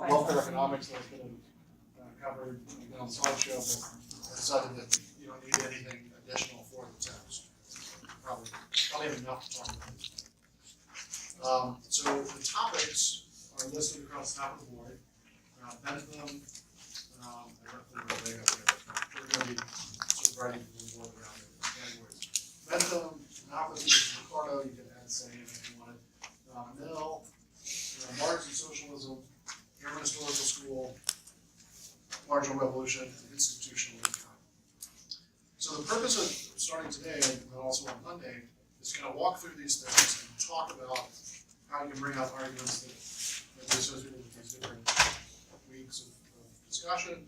welfare economics that I could have covered on the slideshow, but I decided that you don't need anything additional for the test. Probably have enough to talk about. So the topics are listed across the top of the board. Bentham, I left them way up there. We're going to be sort of writing the board around it. Categories. Bentham, Malthus, Ricardo, you can add saying if you wanted. Mill, Marx and Socialism, German Historical School, Marginal Revolution, and Institutional Econ. So the purpose of starting today, and also on Monday, is kind of walk through these things and talk about how you can bring up arguments that are associated with these different weeks of discussion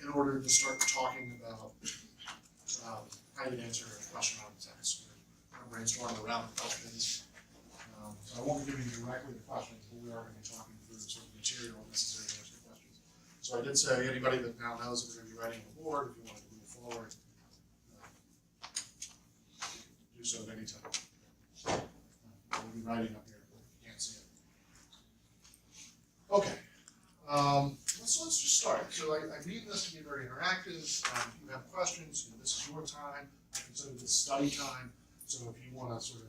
in order to start talking about how you answer a question on the text. Or brainstorm around the questions. So I won't be giving you directly the questions, but we are going to be talking through sort of material necessary to answer questions. So I did say anybody that now knows that we're going to be writing on the board, if you want to move forward, do so at any time. We'll be writing up here, but you can't see it. Okay. Let's just start. So I need this to be very interactive. If you have questions, this is your time. I consider this study time. So if you want to sort of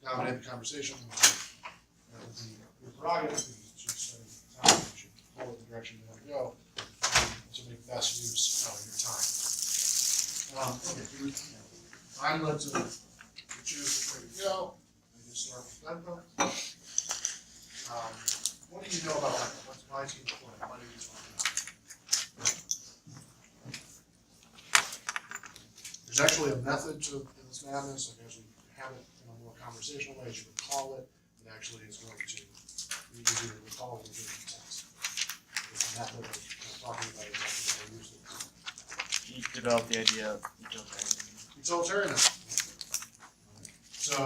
dominate the conversation, that would be your prerogative. It's your study time. You should follow the direction you want to go to make best use of your time. Okay, I'm going to choose which way to go. I just start with Bentham. What do you know about Bentham? Why is he important? Why do you talk about it? There's actually a method to this madness. I guess we have it in a more conversational way, as you would call it. It actually is going to be easier to recall than doing the text. It's a method of talking about exactly what I used it. You developed the idea of utilitarianism. Utilitarianism. So,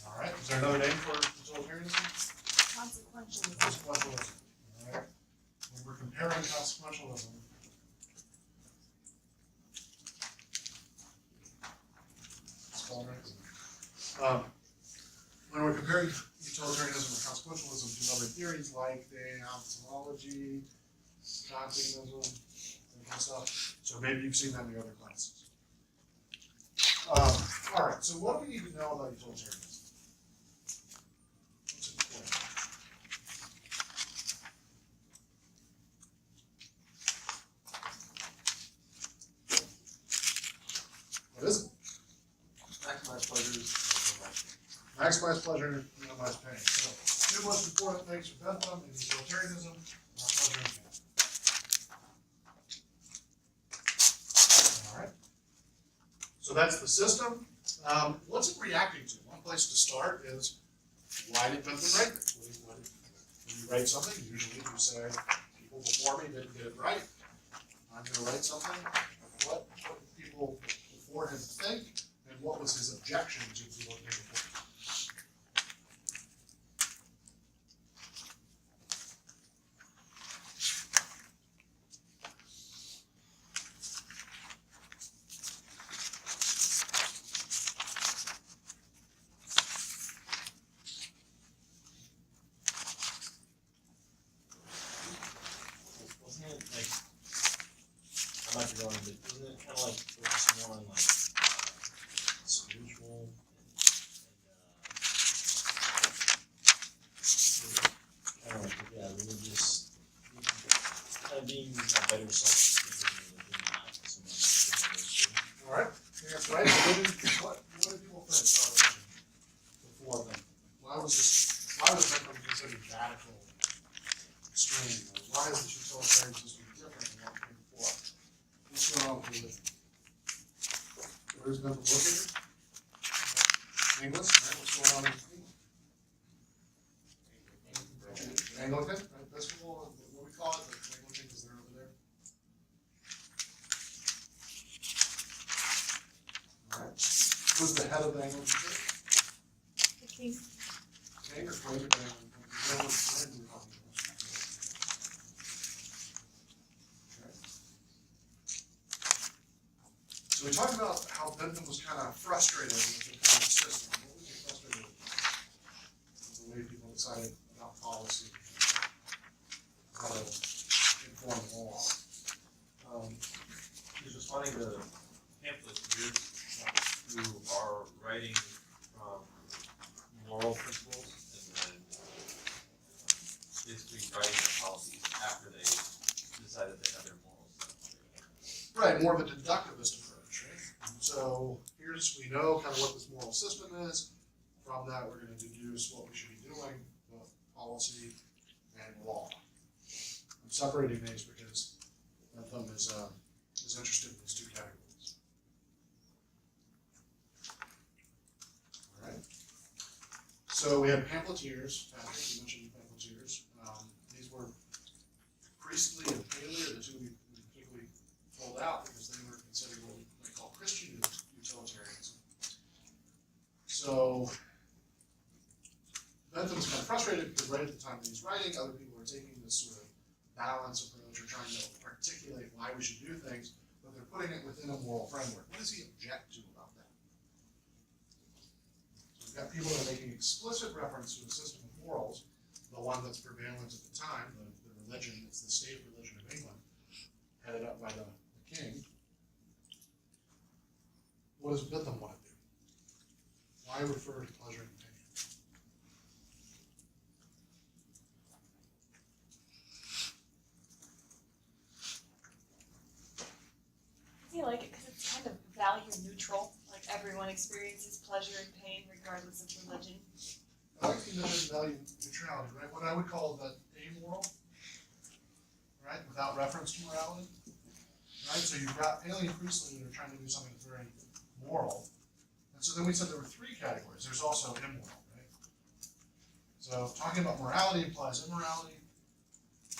all right. Is there another name for utilitarianism? Consequentialism. Consequentialism. All right. When we're comparing consequentialism, when we're comparing utilitarianism and consequentialism to other theories like deontology, Kantianism, that kind of stuff. So maybe you've seen that in the other classes. All right. So what do we need to know about utilitarianism? What's important? What is it? Maximize pleasures. Maximize pleasure, minimize pain. So, two most important things for Bentham and utilitarianism are pleasure and pain. All right. So that's the system. What's it reacting to? One place to start is, why did Bentham write this? When you write something, usually you say, people before me didn't get it right. I'm going to write something. What did people before him think? And what was his objection to what came before him? Wasn't it like, I might be wrong, but isn't it kind of like focusing more on like spiritual and kind of like, yeah, religious, kind of being a better self than not so much. All right, that's right. What did people think about religion before then? Why was Bentham considered radical, extreme? Why is the utilitarian system different than what came before? What's going on with religion? Where's Bentham located? England, right? What's going on in England? Anglican, right? Episcopal, what we call it, the Anglican is there over there. All right. Who's the head of the Anglican Church? The king. King or queen of the Anglican Church? Okay. So we talked about how Bentham was kind of frustrated with the current system. What was he frustrated with the way people decided about policy, how to inform law? He's responding to pamphlets who are writing from moral principles and then basically writing their policies after they decide that they have their morals. Right, more of a deductivist approach, right? So we know kind of what this moral system is. From that, we're going to deduce what we should be doing, both policy and law. I'm separating these because Bentham is interested in these two categories. All right. So we had pamphleteers. Patrick, you mentioned pamphleteers. These were priestly and paley, the two we particularly pulled out because they were considered what we call Christian utilitarianism. So Bentham's kind of frustrated because right at the time that he's writing, other people are taking this sort of balance approach or trying to articulate why we should do things, but they're putting it within a moral framework. What does he object to about that? So we've got people that are making explicit reference to a system of morals, the one that's prevalent at the time, the religion, it's the state religion of England, headed up by the king. What does Bentham want to do? Why refer to pleasure and pain? I feel like it because it's kind of value neutral. Like everyone experiences pleasure and pain regardless of religion. I like the notion of value neutrality, right? What I would call that amoral, right? Without reference to morality, right? So you've got paley and priestly that are trying to do something that's very moral. And so then we said there were three categories. There's also immoral, right? So talking about morality implies immorality.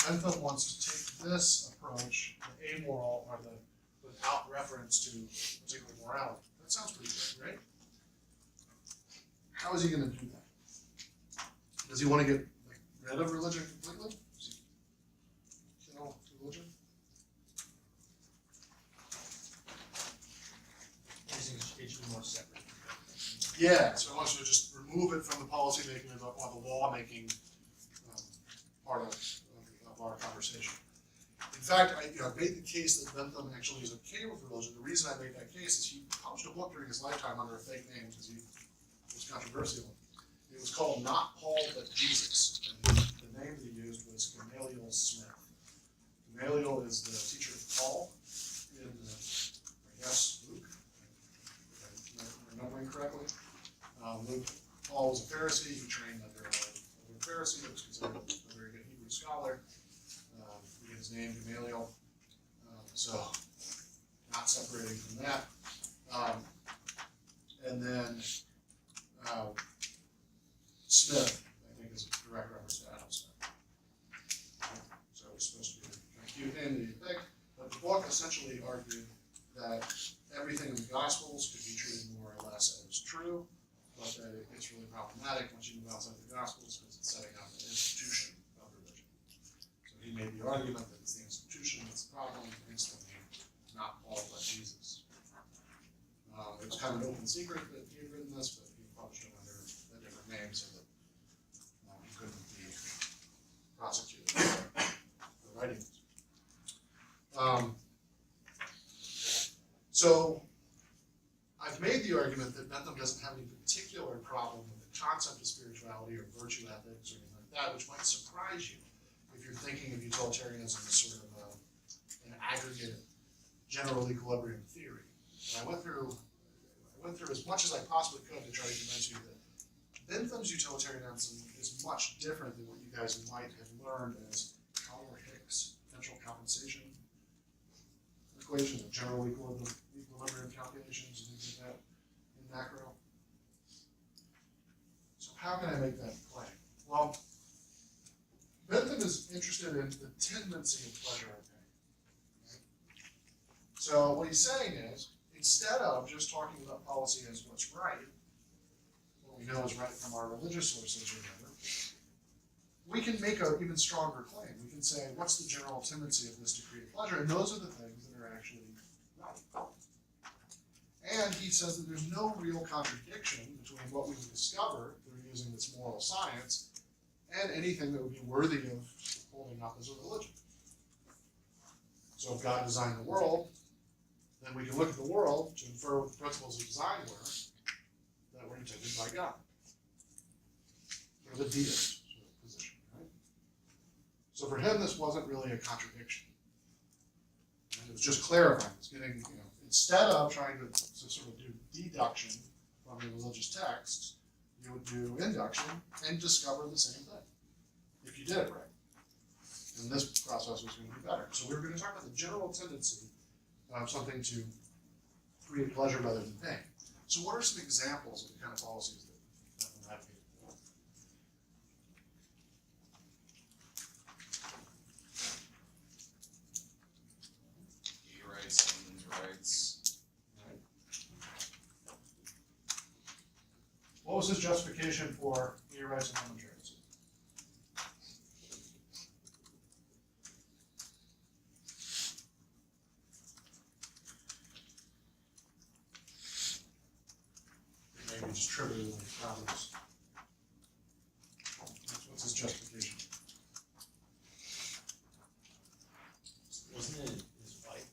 Bentham wants to take this approach, the amoral or the without reference to particular morality. That sounds pretty good, right? How is he going to do that? Does he want to get rid of religion completely? Does he kill religion? It should be more separate. Yeah, so he wants to just remove it from the policy making or the law making part of our conversation. In fact, I made the case that Bentham actually is okay with religion. The reason I made that case is he published a book during his lifetime under a fake name because he was controversial. It was called Not Paul But Jesus, and the name that he used was Gamaliel Smith. Gamaliel is the teacher of Paul in, I guess, Luke, if I'm remembering correctly. Paul was a Pharisee. He trained under a Pharisee who was considered a very good Hebrew scholar. We get his name, Gamaliel. So, not separating from that. And then Smith, I think, is a direct reference to Adam Smith. So it's supposed to be a cute name that you pick. But the book essentially argued that everything in the Gospels could be treated more or less as true, but that it gets really problematic once you move outside the Gospels because it's setting up an institution of religion. So he made the argument that it's the institution that's the problem, hence the name, not Paul but Jesus. It was kind of an open secret that he had written this, but he published it under a different name so that he couldn't be prosecuted for writing it. So I've made the argument that Bentham doesn't have any particular problem with the concept of spirituality or virtue ethics or anything like that, which might surprise you if you're thinking of utilitarianism as sort of an aggregate general equilibrium theory. And I went through as much as I possibly could to try to convince you that Bentham's utilitarianism is much different than what you guys might have learned as Hicks potential compensation equation, of general equilibrium calculations and things like that in macro. So how can I make that play? Well, Bentham is interested in the tendency of pleasure and pain. Right? So what he's saying is, instead of just talking about policy as what's right, what we know is right from our religious sources or whatever, we can make an even stronger claim. We can say, what's the general tendency of this to create pleasure? And those are the things that are actually right. and he says that there's no real contradiction between what we would discover through using this moral science and anything that would be worthy of holding up as a religion. So if God designed the world, then we can look at the world to infer what the principles of design were that were intended by God. Or the deist sort of position, right? So for him, this wasn't really a contradiction. And it was just clarifying. It's getting, instead of trying to sort of do deduction from the religious texts, you would do induction and discover the same thing, if you did it right. And this process was going to be better. So we were going to talk about the general tendency of something to create pleasure rather than pain. So what are some examples of the kind of policies that we're advocating for? Gay rights, women's rights. Right. What was his justification for gay rights and women's rights? Maybe just trivial problems. What's his justification? Wasn't it his wife?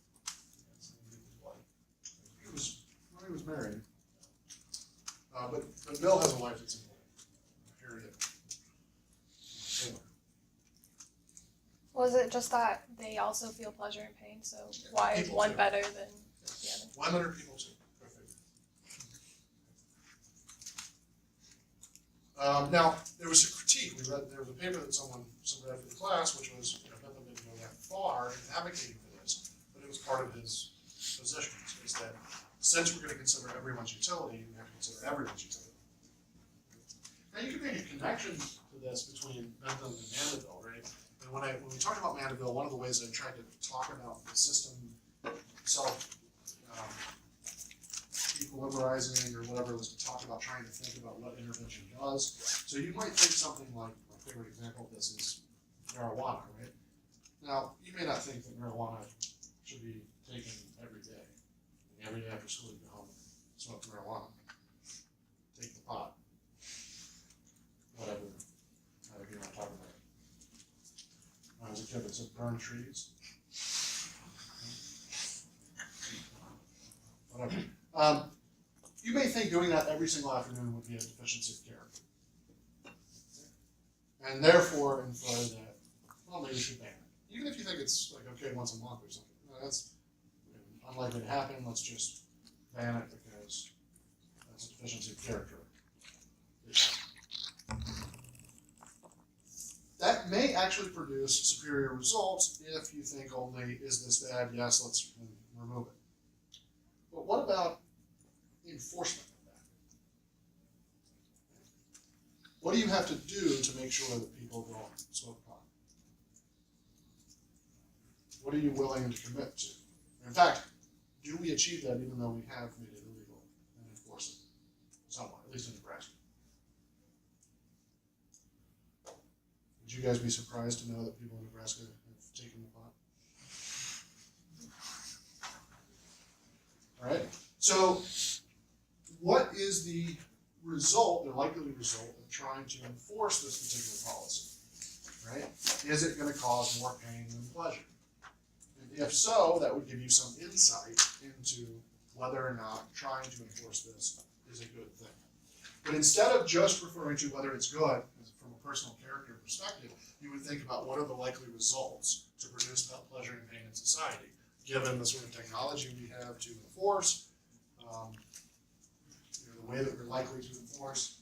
Something to do with his wife. He was married. But Bill has a wife that's involved. Harriet Taylor. Was it just that they also feel pleasure and pain, so why is People one too. better than the other? Women are people too. Now, there was a critique. There was a paper that someone read for the class, which was, Bentham didn't go that far in advocating for this, but it was part of his position, is that since we're going to consider everyone's utility, we have to consider everyone's utility. Now, you can make a connection to this between Bentham and Mandeville, right? And when we talk about Mandeville, one of the ways I tried to talk about the system itself, equilibrizing or whatever, was to talk about trying to think about what intervention does. So you might think something like, my favorite example of this is marijuana, right? Now, you may not think that marijuana should be taken every day. Every day after school, you go home and smoke marijuana. Take the pot. Whatever you want to talk about. When I was a kid, it said burn trees. Whatever. You may think doing that every single afternoon would be a deficiency of character. And therefore infer that, well, maybe we should ban it. Even if you think it's like okay once a month or something. That's unlikely to happen, let's just ban it because that's a deficiency of character. That may actually produce superior results if you think only, is this bad? Yes, let's remove it. But what about enforcement of that? What do you have to do to make sure that people don't smoke pot? What are you willing to commit to? In fact, do we achieve that even though we have made it illegal and enforce it somewhat, at least in Nebraska? Would you guys be surprised to know that people in Nebraska have taken the pot? All right. So, what is the result, the likely result of trying to enforce this particular policy? Right? Is it going to cause more pain than pleasure? And if so, that would give you some insight into whether or not trying to enforce this is a good thing. But instead of just referring to whether it's good from a personal character perspective, you would think about what are the likely results to produce pleasure and pain in society, given the sort of technology we have to enforce, the way that we're likely to enforce,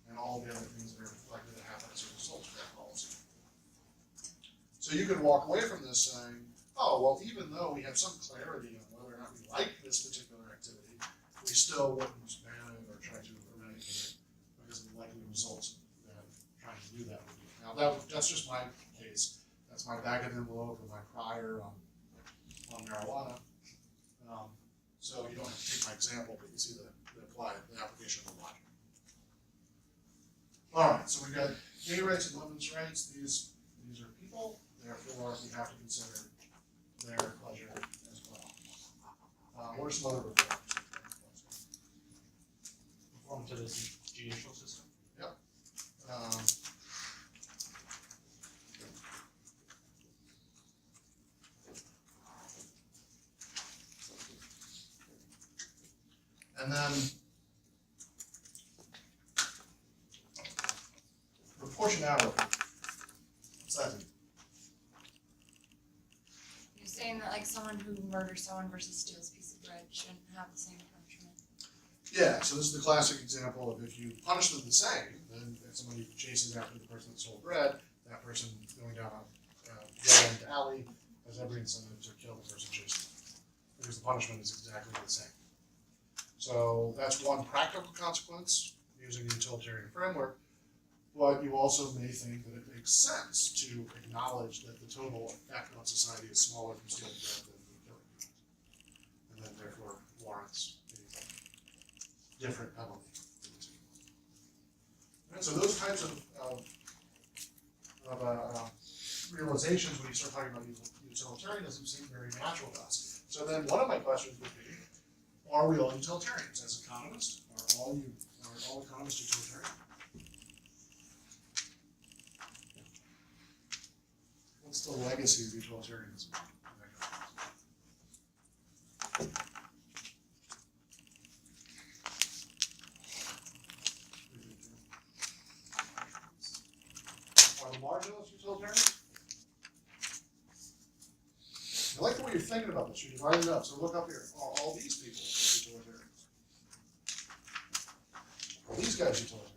and all the other things that are likely to happen as a result of that policy. So you could walk away from this saying, oh, well, even though we have some clarity on whether or not we like this particular activity, we still wouldn't ban it or try to eradicate it because of the likely results that trying to do that would be. Now, that's just my case. That's my back of the envelope or my prior on marijuana. So you don't have to take my example, but you see the application of the logic. All right, so we've got gay rights and women's rights. These are people, therefore we have to consider their pleasure as well. What are some other reforms? to the judicial system. Um, and then proportionality. What's that mean? You're saying that like someone who murders someone versus steals a piece of bread shouldn't have the same punishment? Yeah, so this is the classic example of if you punish them the same, then if somebody chases after the person that stole bread, that person going down a dead-end alley has every incentive to kill the person chasing them, because the punishment is exactly the same. So that's one practical consequence using the utilitarian framework, but you also may think that it makes sense to acknowledge that the total effect on society is smaller from stealing bread than from killing people, and then therefore warrants a different penalty. And so those types of realizations when you start talking about utilitarianism seem very natural to us. So then one of my questions would be, are we all utilitarians as economists? Are all economists utilitarian? What's the legacy of utilitarianism? Are the marginalists utilitarian? I like the way you're thinking about this. You're dividing it up. So look up here. Are all these people utilitarians? Are these guys utilitarians?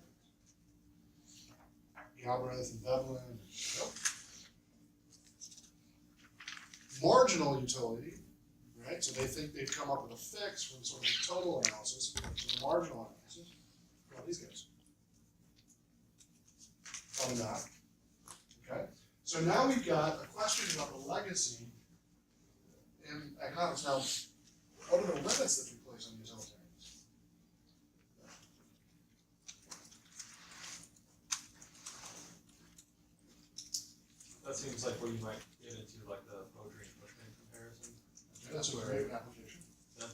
Galbraith and Devlin. Nope. Marginal utility, right? So they think they've come up with a fix from sort of the total analysis to the marginal analysis. Well, these guys. Probably not. Okay? So now we've got a question about the legacy in economics. Now, what are the limits that we place on utilitarians? That seems like where you might get into like the poetry and Bushman comparison. Okay, that's a great application. That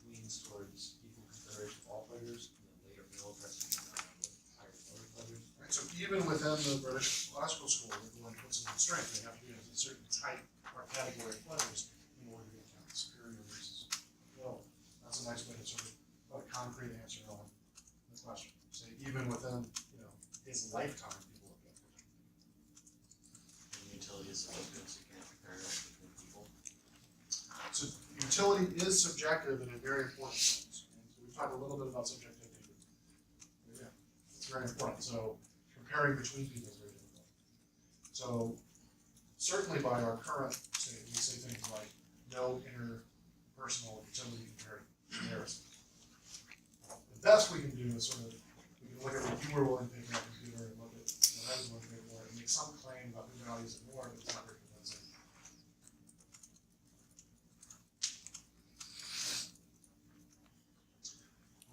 leans towards equal consideration of all pleasures, and then later middle pressing down with higher motor pleasures. Right, so even within the British classical school, they're going to put some constraint. They have to be a certain type or category of pleasures in order to account superior versus low. That's a nice way to sort of put a concrete answer on the question. Say even within, his lifetime, people look at it. Utility is subjective, so you can't compare it between people. So utility is subjective in a very important sense. And so we've talked a little bit about subjectivity. Yeah, it's very important. So comparing between people is very difficult. So certainly by our current state, we say things like no interpersonal utility comparison. The best we can do is sort of, we can look at what you were willing to pay for a computer and look at what I was willing to pay for it and make some claim about who values it more, but it's not very convincing.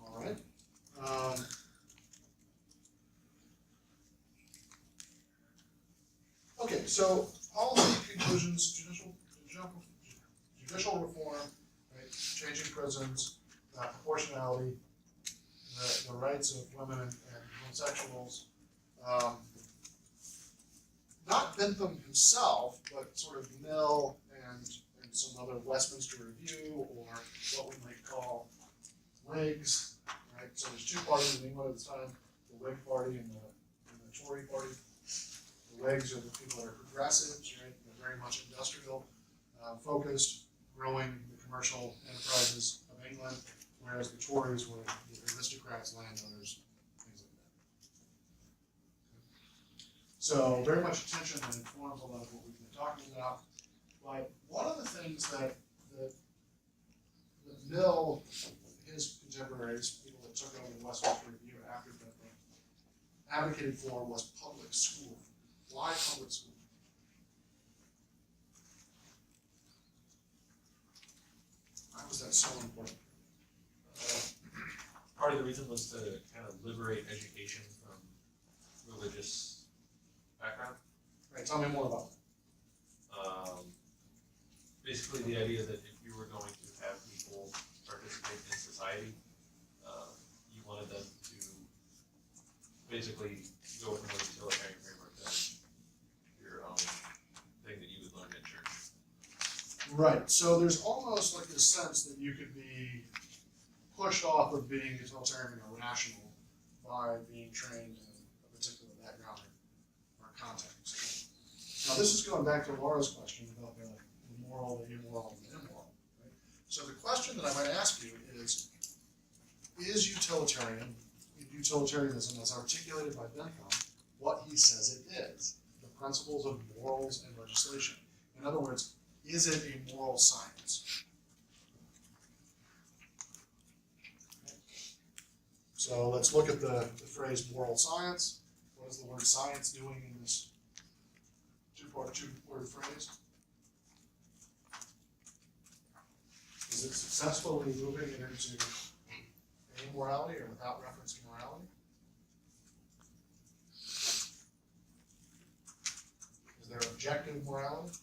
All right. Okay, so policy conclusions, judicial reform, right, changing prisons, proportionality, the rights of women and homosexuals. Not Bentham himself, but sort of Mill and some other Westminster Review, or what we might call Whigs, right? So there's two parties in England at the time, the Whig Party and the Tory Party. The Whigs are the people that are progressives, right? They're very much industrial, focused, growing the commercial enterprises of England, whereas the Tories were the aristocrats, landowners, things like that. So very much attention and informs a lot of what we've been talking about. But one of the things that Mill, his contemporaries, people that took over the Westminster Review after Bentham, advocated for was public school. Why public school? Why was that so important? Part of the reason was to kind of liberate education from religious background. Right, tell me more about that. Basically the idea that if you were going to have people participate in society, you wanted them basically go with a more utilitarian framework than your own thing that you would learn at church. Right, so there's almost like this sense that you could be pushed off of being utilitarian or rational by being trained in a particular background or context. Now this is going back to Laura's question about the moral, the immoral, and the immoral. Right? So the question that I might ask you is utilitarianism as articulated by Bentham what he says it is? The principles of morals and legislation. In other words, is it a moral science? So let's look at the phrase moral science. What is the word science doing in this two-word phrase? Is it successfully moving it into amorality or without reference to morality? Is there objective morality?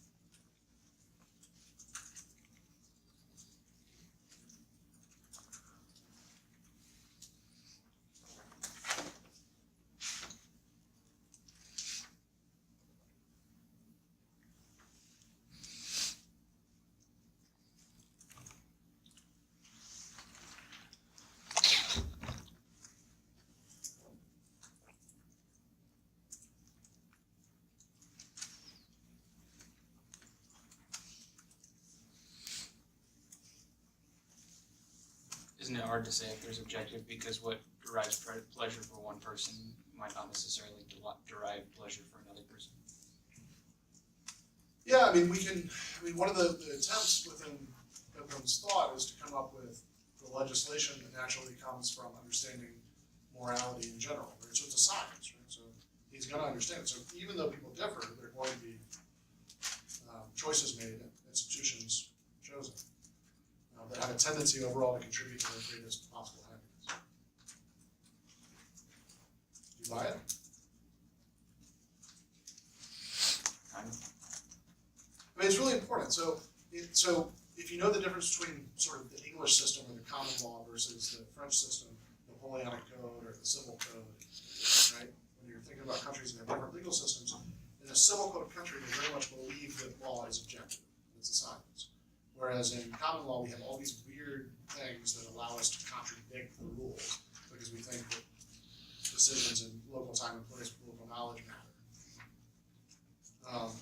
Isn't it hard to say if there's objective, because what derives pleasure for one person might not necessarily derive pleasure for another person? Yeah, one of the attempts within Bentham's thought is to come up with the legislation that naturally comes from understanding morality in general. Right? So it's a science, right? So he's going to understand it. So even though people differ, there are going to be choices made and institutions chosen that have a tendency overall to contribute to the greatest possible happiness. Do you buy it? I mean, it's really important. So if you know the difference between sort of the English system or the common law versus the French system, the Napoleonic Code or the Civil Code, right? When you're thinking about countries that have different legal systems, in a civil code country, they very much believe that law is objective. It's a science. Whereas in common law, we have all these weird things that allow us to contradict the rules because we think that decisions in local time and place, local knowledge matter.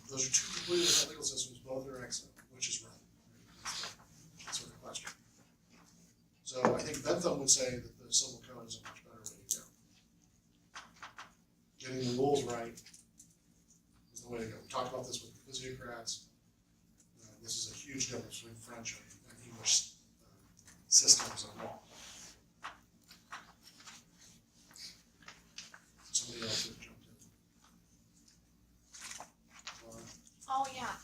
Those are two completely different legal systems. Both are excellent. Which is right? That's sort of the question. So I think Bentham would say that the civil code is a much better way to go. Getting the rules right is the way to go. We talked about this with the physiocrats. This is a huge difference between French and English systems of law. Somebody else who jumped in. Oh yeah.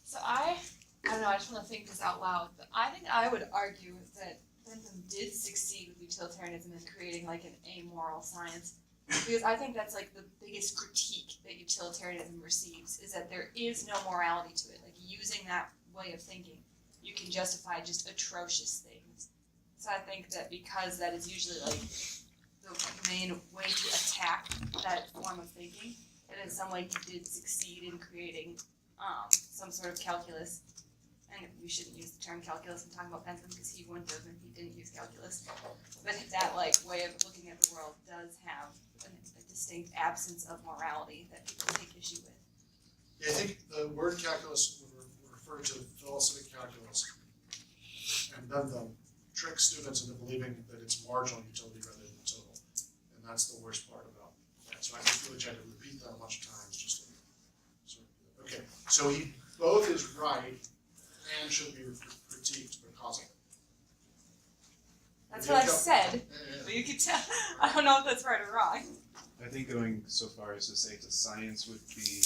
So I don't know, I just want to think this out loud, but I think I would argue that Bentham did succeed with utilitarianism in creating like an amoral science. Because I think that's like the biggest critique that utilitarianism receives, is that there is no morality to it. Like using that way of thinking, you can justify just atrocious things. So I think that because that is usually like the main way to attack that form of thinking, that in some way he did succeed in creating some sort of calculus. And we shouldn't use the term calculus when talking about Bentham because he wouldn't have and he didn't use calculus. But that like way of looking at the world does have a distinct absence of morality that people take issue with. Yeah, I think the word calculus would refer to philosophic calculus, and Bentham tricks students into believing that it's marginal utility rather than total, and that's the worst part about that. So I just really tried to repeat that a bunch of times just to sort of, okay. So he both is right and should be critiqued because of it. That's what I said, Yeah. but you can tell, I don't know if that's right or wrong. I think going so far as to say it's a science would be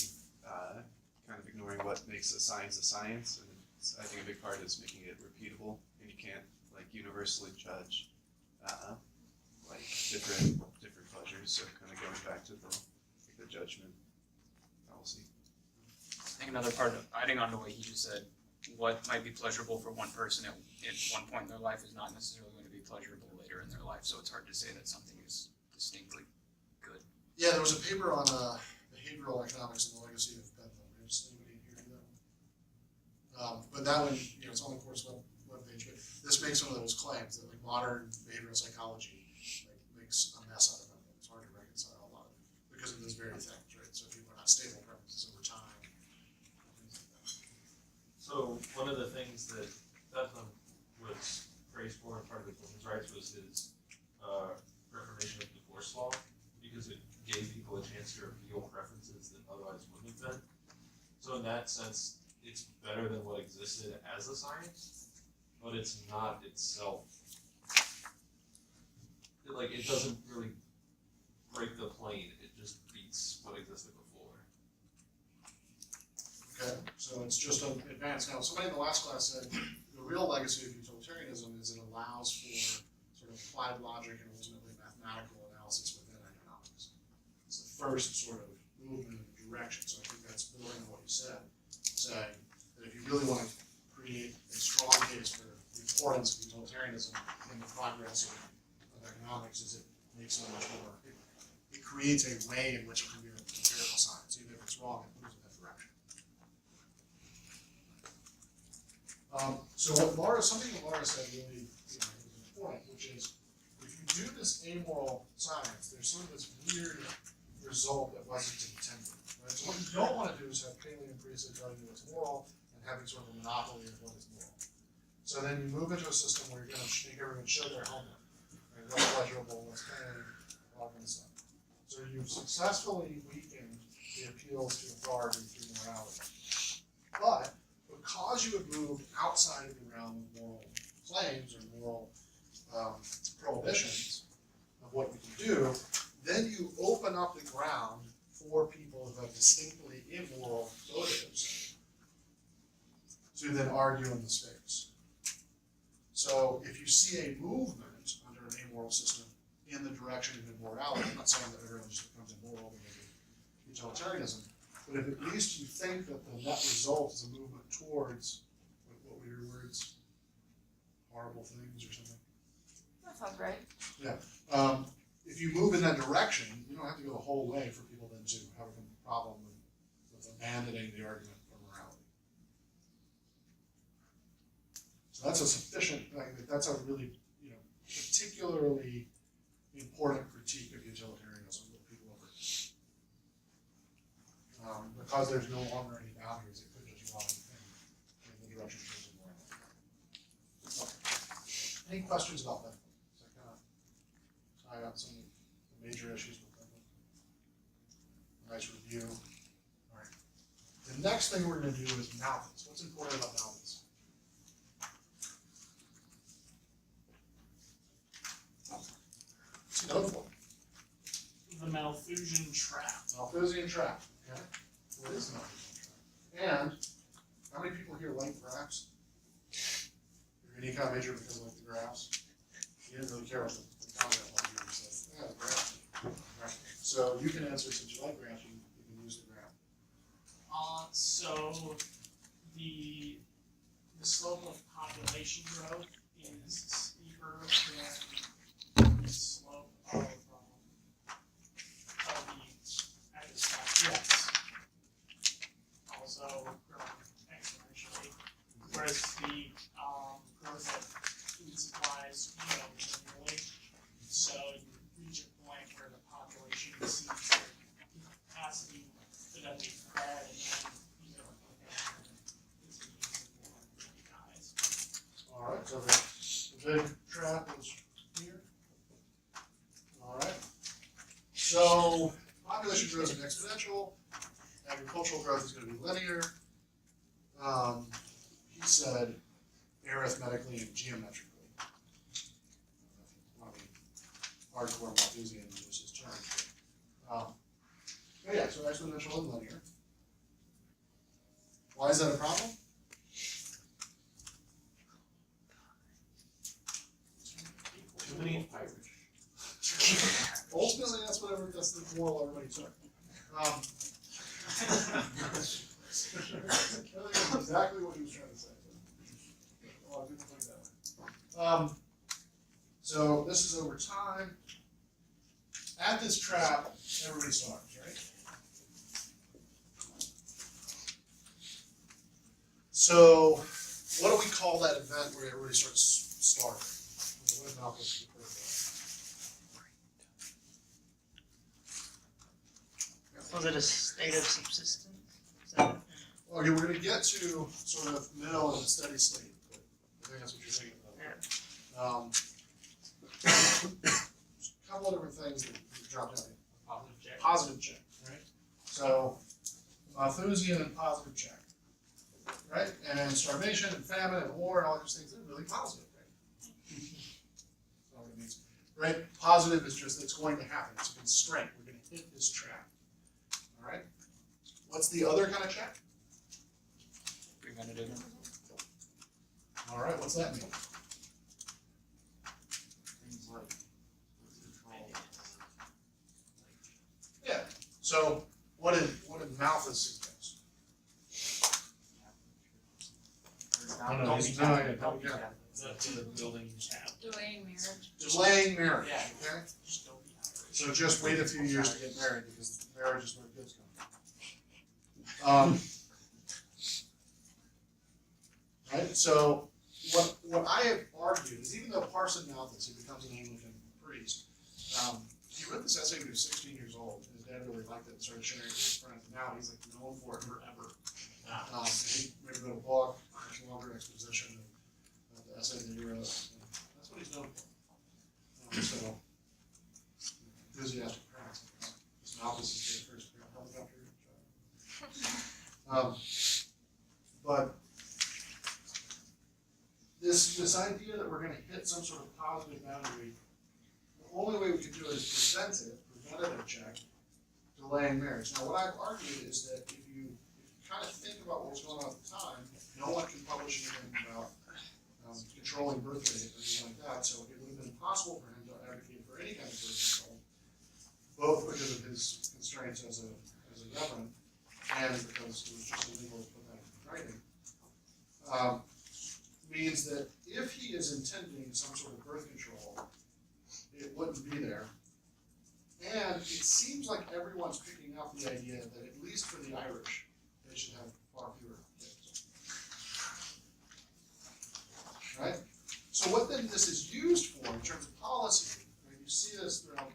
kind of ignoring what makes a science, and I think a big part is making it repeatable, and you can't like universally judge like different pleasures. So kind of going back to the judgment policy. I think another part of adding on to what he just said, what might be pleasurable for one person at one point in their life is not necessarily going to be pleasurable later in their life. So it's hard to say that something is distinctly good Yeah, there was a paper on behavioral economics and the legacy of Bedlam. Does anybody here do that one? But that one, it's on the course webpage. But this makes one of those claims that like modern behavioral psychology makes a mess out of Bedlam. It's hard to reconcile a lot of it because of those very things, right? So people are not stable preferences over time. Things like that. So one of the things that Bedlam was praised for in part of his women's rights was his reformation of divorce law, because it gave people a chance to reveal preferences that otherwise wouldn't have been. So in that sense, it's better than what existed as a science, but it's not itself. It doesn't really break the plane, it just beats what existed before. Okay, so it's just an advance. Now, somebody in the last class said the real legacy of utilitarianism is it allows for sort of applied logic and ultimately mathematical analysis within economics. It's the first sort of movement in direction. So I think that's building on what you said, saying that if you really want to create a strong case for the importance of utilitarianism in the progress of economics, is it makes it much more. It creates a way in which it can be empirical science. Even if it's wrong, it moves in that direction. So something that Laura said really is important, which is if you do this amoral science, there's sort of this weird result that wasn't intended. Right? So what you don't want to do is have paleo priests telling you what's moral and having sort of a monopoly of what is moral. So then you move into a system where you're going to make everyone show their homework, right? What's pleasurable, what's pain, all that kind of stuff. So you've successfully weakened the appeals to authority through morality. But because you have moved outside of the realm of moral claims or moral prohibitions of what you can do, then you open up the ground for people who have distinctly immoral motives to then argue in the space. So if you see a movement under an amoral system in the direction of immorality, I'm not saying that everyone just becomes immoral because of utilitarianism, but if at least you think that the net result is a movement towards, what were your words? Horrible things or something? That sounds right. If you move in that direction, you don't have to go the whole way for people then to have a problem with abandoning the argument for morality. So that's a sufficient, that's a really, particularly important critique of utilitarianism that people over. Because there's no longer any boundaries, it could just run in the direction towards morality. Okay. Any questions about that? So I kind of tie up some of the major issues with that. Nice review. All right. The next thing we're going to do is Malthus. What's important about Malthus? What's he known for? The Malthusian trap. Malthusian trap. Okay. What is the Malthusian trap? And how many people here like graphs? You're an econ major because you like the graphs. You didn't really care what the comment was. You just said, graphs. Right. So you can answer, since you like graphs, you can use the graph. So the slope of population growth is steeper than the slope of the yes. Also growing exponentially, whereas the growth of food supplies linearly. So you reach a point where the population exceeds the capacity for them to be fed, and then it's guys. All right, so the big trap is here. All right. So population growth is exponential. Agricultural growth is going to be linear. He said arithmetically and geometrically. One of the hardcore Malthusian uses terms. But yeah, so exponential and linear. Why is that a problem? Too many Irish. Ultimately, that's the moral everybody took. Exactly what he was trying to say. Oh, I didn't think that way. So this is over time. at this trap, everybody starves, right? So, what do we call that event where everybody starts starving? What did Malthus refer to? Was it a state of subsistence? Is that- Okay, we're gonna get to sort of middle and steady state, but I think that's what you're thinking about. A couple of different things that you dropped out. Positive check. Positive check, right? So, Malthusian and positive check, right? And starvation and famine and war and all those things, they're really positive, right? That's all it means, right? Positive is just, it's going to happen, it's a constraint, we're gonna hit this trap, all right? What's the other kind of check? Preventative. All right, what's that mean? Things like control. Yeah, so what did Malthus suggest? Don't be no, Don't be yeah. Catholic. That's the building chap. Delaying marriage. Delaying marriage, Yeah. okay? Just don't be Irish. So just wait a few years to get married, because marriage is where kids come. Right, so what I have argued is even though Parson Malthus, he becomes an Anglican priest, he wrote this essay when he was 16 years old. His dad really liked it and started sharing it with his friends. And now he's like known for it forever. He wrote a book, much longer exposition of the essay that he wrote. And that's what he's known for. So enthusiastic parents. This Malthus is the first helicopter. But this idea that we're going to hit some sort of positive boundary, the only way we can do it is preventative check, delaying marriage. Now, what I've argued is that if you kind of think about what was going on at the time, no one can publish anything about controlling birth rate or anything like that, so it would have been impossible for him to advocate for any kind of birth control, both because of his constraints as a reverend and because it was just illegal to put that in writing. Means that if he is intending some sort of birth control, it wouldn't be there. And it seems like everyone's picking up the idea that at least for the Irish, they should have far fewer kids. Right? So what then this is used for in terms of policy, right, you see this throughout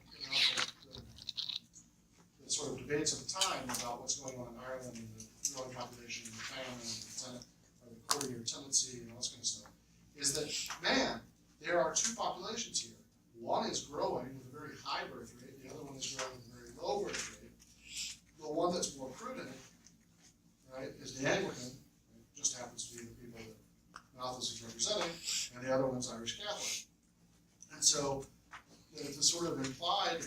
the sort of debates of the time about what's going on in Ireland and the growing population and the famine and the tenant, or the courtier tendency and all this kind of stuff, is that, man, there are two populations here. One is growing with a very high birth rate, the other one is growing with a very low birth rate. The one that's more prudent, right, is the Anglican, it just happens to be the people that Malthus is representing, and the other one's Irish Catholic. And so the sort of implied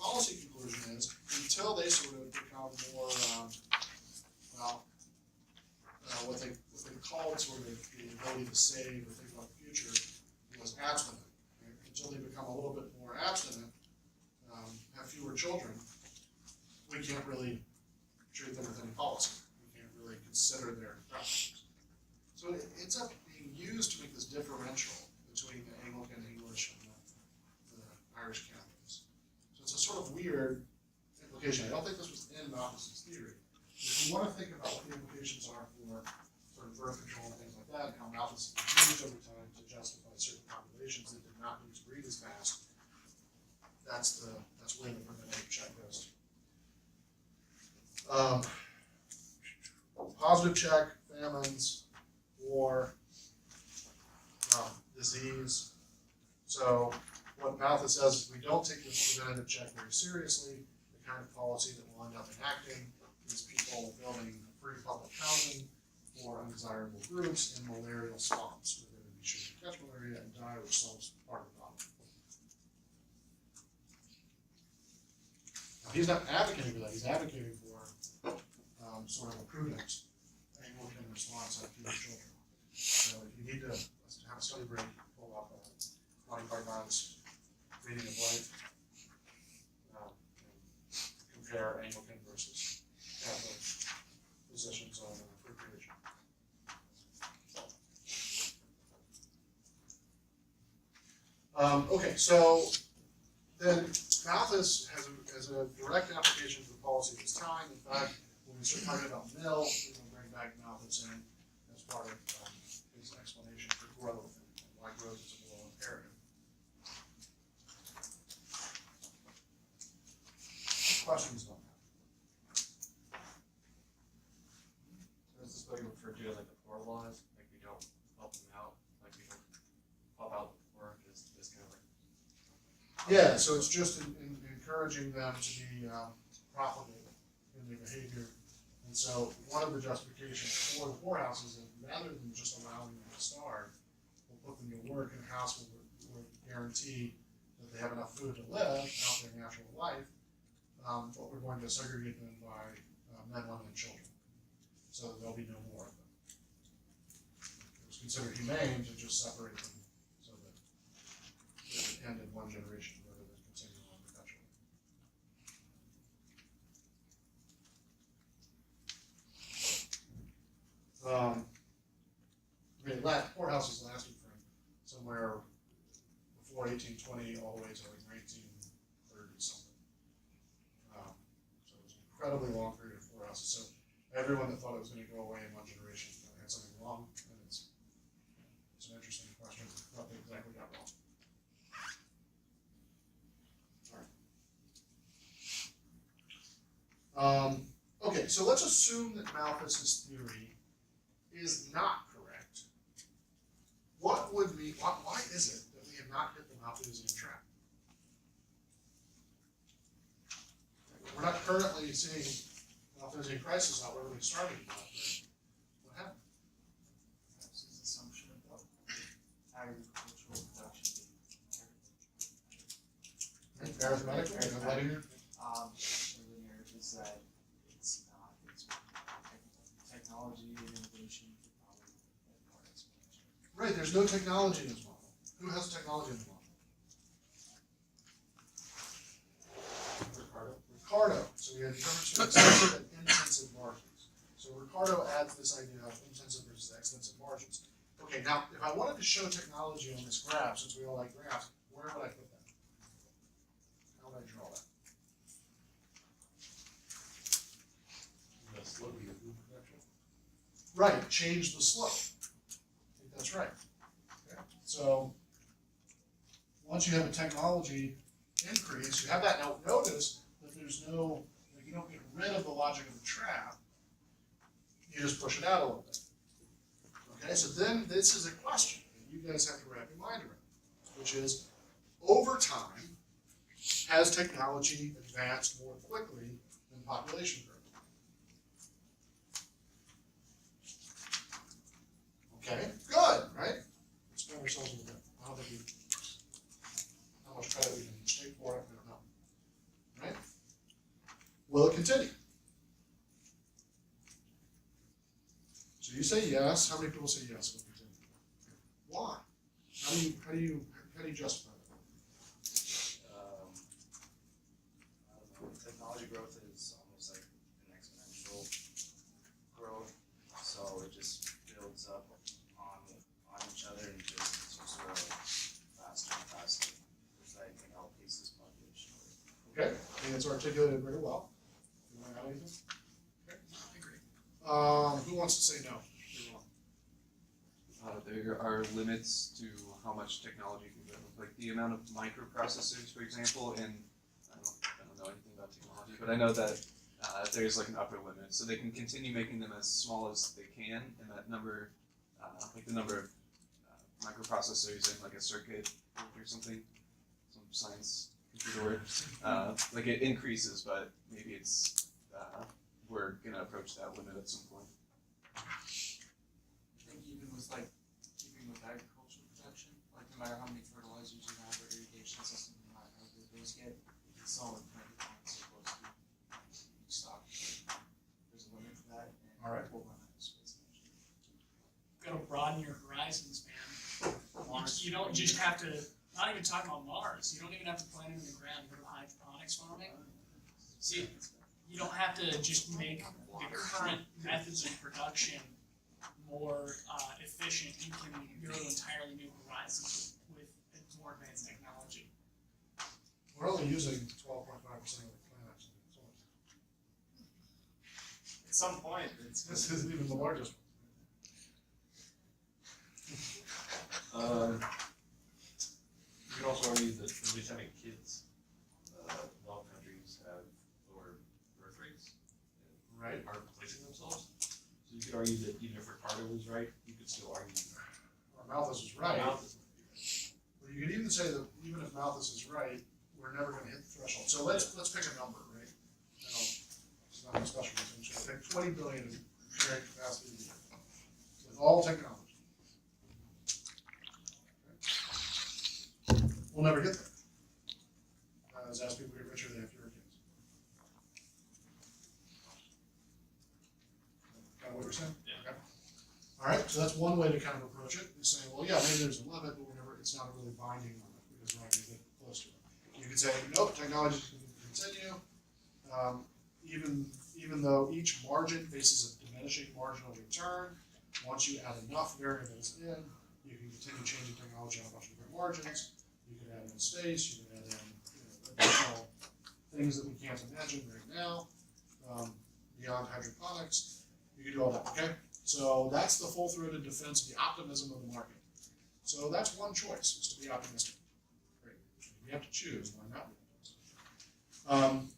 policy conclusion is, until they sort of become more, what they called sort of the ability to save or think about the future was abstinent. Right? Until they become a little bit more abstinent, have fewer children, we can't really treat them with any policy. We can't really consider their preferences. So it ends up being used to make this differential between the Anglican English and the Irish Catholics. So it's a sort of weird implication. I don't think this was in Malthus's theory. If you want to think about what the implications are for sort of birth control and things like that, and how Malthus has used over time to justify certain populations that did not need to breed as fast, that's where the preventative check goes. Positive check, famines, war, disease. So what Malthus says is we don't take this preventative check very seriously. The kind of policy that we'll end up enacting is people building free public housing for undesirable groups in malarial swamps where they're going to be sure to catch malaria and die, which solves part of the problem. Now, he's not advocating for that. He's advocating for sort of a prudent Anglican response on fewer children. So if you need to have a study break, pull up 25 minutes reading of life, and compare Anglican versus Catholic positions on procreation. Okay, so then Malthus has a direct application to the policy of its time. In fact, when we start talking about mill, we're gonna bring back Malthus in as part of his explanation for growth and why growth is a moral imperative. Questions on that? There's this way for doing like the poor laws, like we don't help them out, like we don't help out the poor, just this kind of like. Yeah, so it's just encouraging them to be profligate in their behavior. And so one of the justifications for the poorhouse is that rather than just allowing them to starve, we'll put them to work in a house where we'll guarantee that they have enough food to live out their natural life. But we're going to segregate them by men, women, and children, so that there'll be no more of them. It was considered humane to just separate them so that it would end in one generation rather than continue on perpetually. Poorhouses lasted from somewhere before 1820 all the way to like 1930 something. So it was an incredibly long period of poorhouses. So everyone that thought it was going to go away in one generation had something wrong, and it's an interesting question what they exactly got wrong. All right. Okay, so let's assume that Malthus's theory is not correct. What would we? Why is it that we have not hit the Malthusian trap? We're not currently seeing Malthusian crisis out where we started. What happened? Perhaps his assumption about agricultural production being Arithmetic, linear. linear is that it's not, it's technology and innovation could probably get more exponential. Right, there's no technology in this model. Who has technology in the model? Ricardo. So we have determined to extensive and intensive margins. So Ricardo adds this idea of intensive versus extensive margins. Okay, now if I wanted to show technology on this graph, since we all like graphs, where would I put that? How would I draw that? Right, change the slope. I think that's right. Okay. So once you have a technology increase, you have that. Now notice that there's no, like you don't get rid of the logic of the trap. You just push it out a little bit. Okay, so then this is a question that you guys have to wrap your mind around, which is, over time, has technology advanced more quickly than population growth? Okay, good, right? Let's spend ourselves a little bit. I don't think we, how much credit we can take for it, I don't know. Right? Will it continue? So you say yes. How many people say yes? It will continue. Why? How do you justify that? I don't know, technology growth is almost like an exponential growth, so it just builds up on each other and just seems to grow faster and faster, which I think outpaces population growth. Okay, I think it's articulated very well. You want to add anything? Okay. I agree. Who wants to say no? There are limits to how much technology can go. Like the amount of microprocessors, for example, and I don't know anything about technology, but I know that there's like an upper limit, so they can continue making them as small as they can, and that number, like the number of microprocessors in like a circuit or something, some science computer word, like it increases, but maybe it's we're gonna approach that limit at some point. I think even with like keeping with agricultural production, like no matter how many fertilizers you have or irrigation system, no matter how good those get, it's all it's supposed to be stocked. There's a limit for that, and All right. we'll run out of space eventually. Gotta broaden your horizons, man. You don't just have to, not even talking about Mars, you don't even have to plant them in the ground, you go to hydroponics farming. See, you don't have to just make the current methods of production more efficient. You can go to entirely new horizons with more advanced technology. We're only using of the planet. At some point, it's This isn't even the largest You could also argue that at least having kids, developed countries have lower birth rates one, right? and are replacing themselves. So you could argue that even if Ricardo was right, you could still argue Or Malthus was right. Malthus might be right. Well, you could even say that even if Malthus is right, we're never gonna hit the threshold. So let's pick a number, right? It's not a special reason, so pick 20 billion in carrying capacity a year with all technology. Okay. We'll never get there. As people get richer, they have fewer kids. Got what you're saying? Yeah. Okay. All right, so that's one way to kind of approach it, is saying, well, yeah, maybe there's a limit, but it's not really binding on it, because we're not gonna get close to it. You could say, nope, technology is gonna continue, even though each margin faces a diminishing marginal return, once you add enough variables in, you can continue changing technology on a bunch of different margins. You could add in space, you could add in additional things that we can't imagine right now, beyond hydroponics. You could do all that, okay? So that's the full-throated defense of the optimism of the market. So that's one choice, is to be optimistic. Great. We have to choose, why not be optimistic?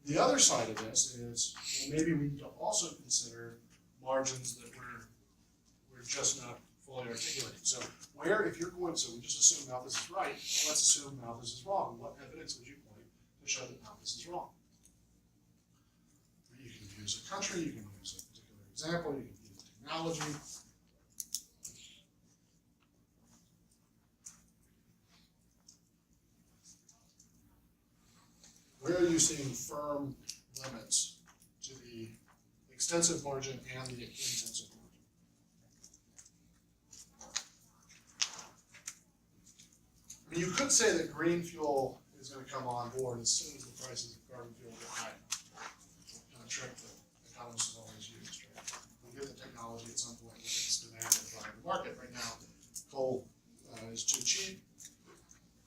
The other side of this is, well, maybe we need to also consider margins that we're just not fully articulating. So where, if you're going, so we just assume Malthus is right, let's assume Malthus is wrong. What evidence would you point to show that Malthus is wrong? You can use a country, you can use a particular example, you can use technology. Where are you seeing firm limits to the extensive margin and the intensive margin? I mean, you could say that green fuel is going to come on board as soon as the prices of carbon fuel get high. A trick that economists have always used, right? We'll get the technology at some point when it's demanded by the market. Right now, coal is too cheap,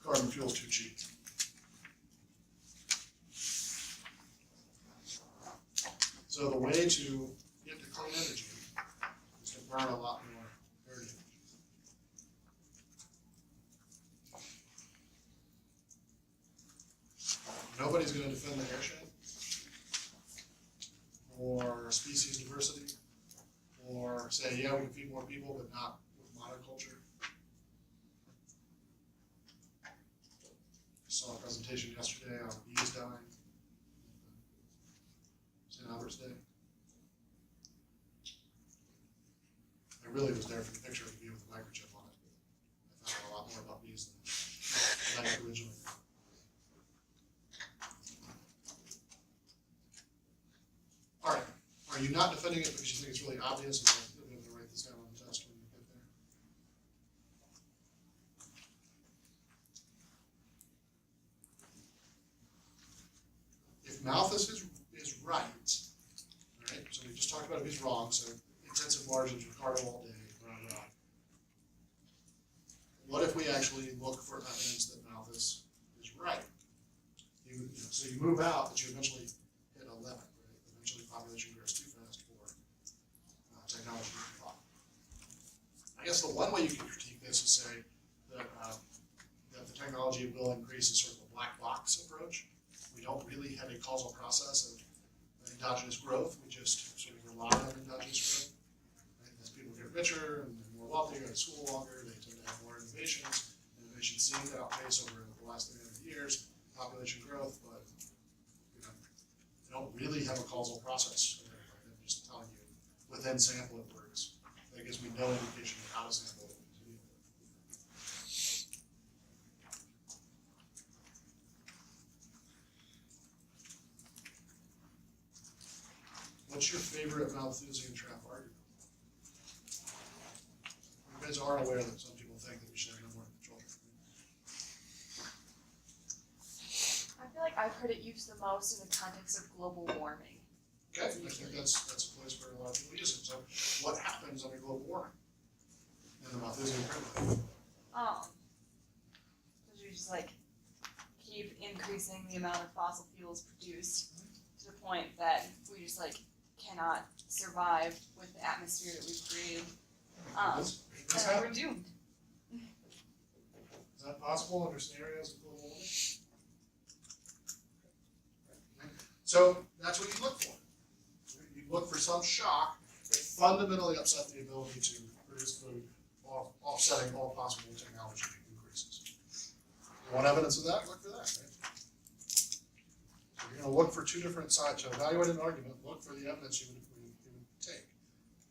carbon fuel is too cheap. So the way to get to clean energy is to burn a lot more dirty energy. Nobody's going to defend the airshed, or species diversity, or say, yeah, we can feed more people, but not with monoculture. I saw a presentation yesterday on bees dying. St. Albert's Day. I really was there for the picture of the bee with the microchip on it. I found out a lot more about bees than I originally knew. All right, are you not defending it because you think it's really obvious and you'll be able to write this down on the test when you get there? If Malthus is right, all right, so we just talked about if he's wrong, so intensive margins, Ricardo all day, blah, blah. What if we actually look for evidence that Malthus is right? So you move out, but you eventually hit a limit, right? Eventually population grows too fast for technology to be taught. I guess the one way you can critique this is say that that the technology will increase is sort of a black box approach. We don't really have a causal process of endogenous growth. We just sort of rely on endogenous growth. Right? As people get richer and they're more wealthy, go to school longer, they tend to have more innovations. Innovations seem to outpace over the last 300 years population growth, but they don't really have a causal process. I'm just telling you, within sample it works. That gives me no indication of how to sample it. What's your favorite Malthusian trap argument? You guys are aware that some people think that we should have no more control. I feel like I've heard it used the most in the context of global warming. Okay, I think that's a place where a lot of people use it. So what happens under global warming in the Malthusian primitive? Because you just like keep increasing increasing the amount of fossil fuels produced to the point that we just like cannot survive with the atmosphere that we've created. Does And happen? we're doomed. Is that possible under scenarios of global warming? So that's what you look for. You look for some shock that fundamentally upset the ability to produce food while offsetting all possible technology increases. You want evidence of that? Look for that, right? So you're going to look for two different sides. To evaluate an argument, look for the evidence you would take.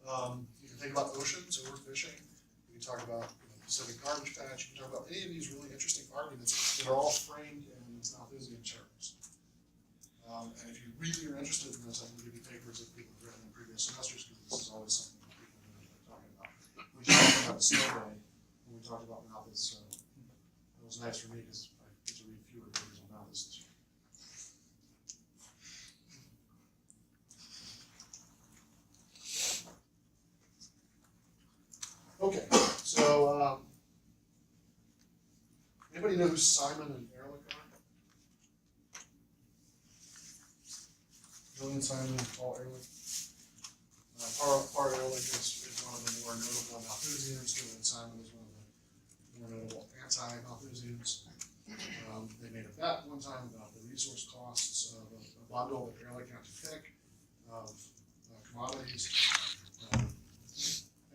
You can think about oceans, overfishing. You can talk about Pacific garbage patch. You can talk about any of these really interesting arguments that are all framed in Malthusian terms. And if you really are interested in this, I can give you papers that people have written in previous semesters, because this is always something that people are talking about. We talked about the snowbay when we talked about Malthus. It was nice for me because I get to read fewer papers on Malthus this year. Okay, so anybody know who Simon and Ehrlich are? Julian Simon and Paul Ehrlich. Paul Ehrlich is one of the more notable Malthusians. Julian Simon is one of the more notable anti-Malthusians. They made a bet one time about the resource costs of a bundle that Ehrlich had to pick of commodities.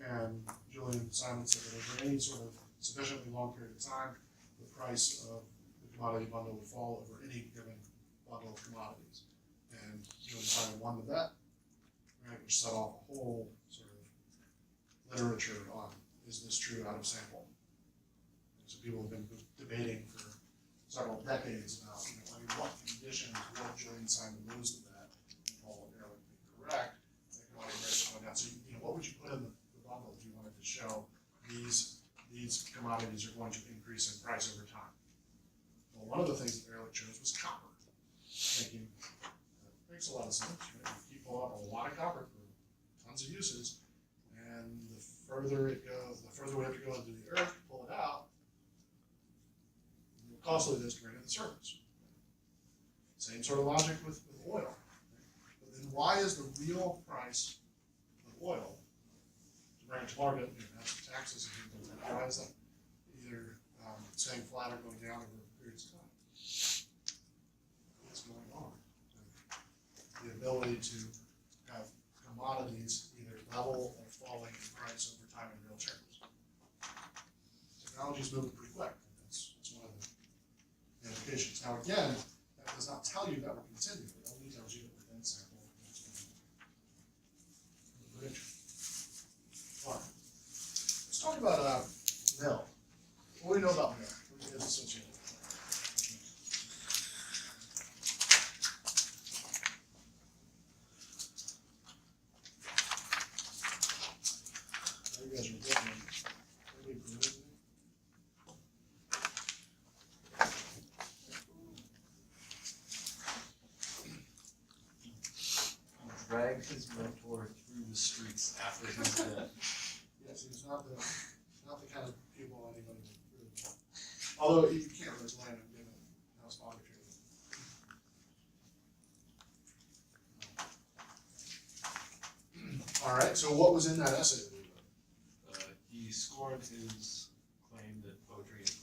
And Julian Simon said that over any sort of sufficiently long period of time, the price of the commodity bundle would fall over any given bundle of commodities. And Julian Simon won the bet, right, which set off a whole sort of literature on, is this true out of sample? And so people have been debating for several decades about, under what conditions would Julian Simon lose the bet and Paul Ehrlich be correct, that commodity prices going down. So, what would you put in the bundle if you wanted to show these commodities are going to increase in price over time? Well, one of the things that Ehrlich chose was copper. Thinking, that makes a lot of sense, right? You pull up a lot of copper for tons of uses, and the further it goes, the further we have to go into the earth to pull it out, the more costly it is to bring it to the surface. Same sort of logic with oil. Right? But then why is the real price of oil to bring it to market, that's taxes and things like that, why is that either staying flat or going down over periods of time? What's going on? The ability to have commodities either level or falling in price over time in real terms. Technology is moving pretty quick. That's one of the implications. Now again, that does not tell you that will continue. It only tells you that within sample it's going to prediction. All right. Let's talk about mill. What do we know about mill? What is associated with you guys are getting really good. Drag his mentor through the streets after his death. Yes, he's not the kind of people anybody would really want. Although you can't really blame him given how smart he is. All right, so what was in that essay that he wrote? He scored his claim that poetry is for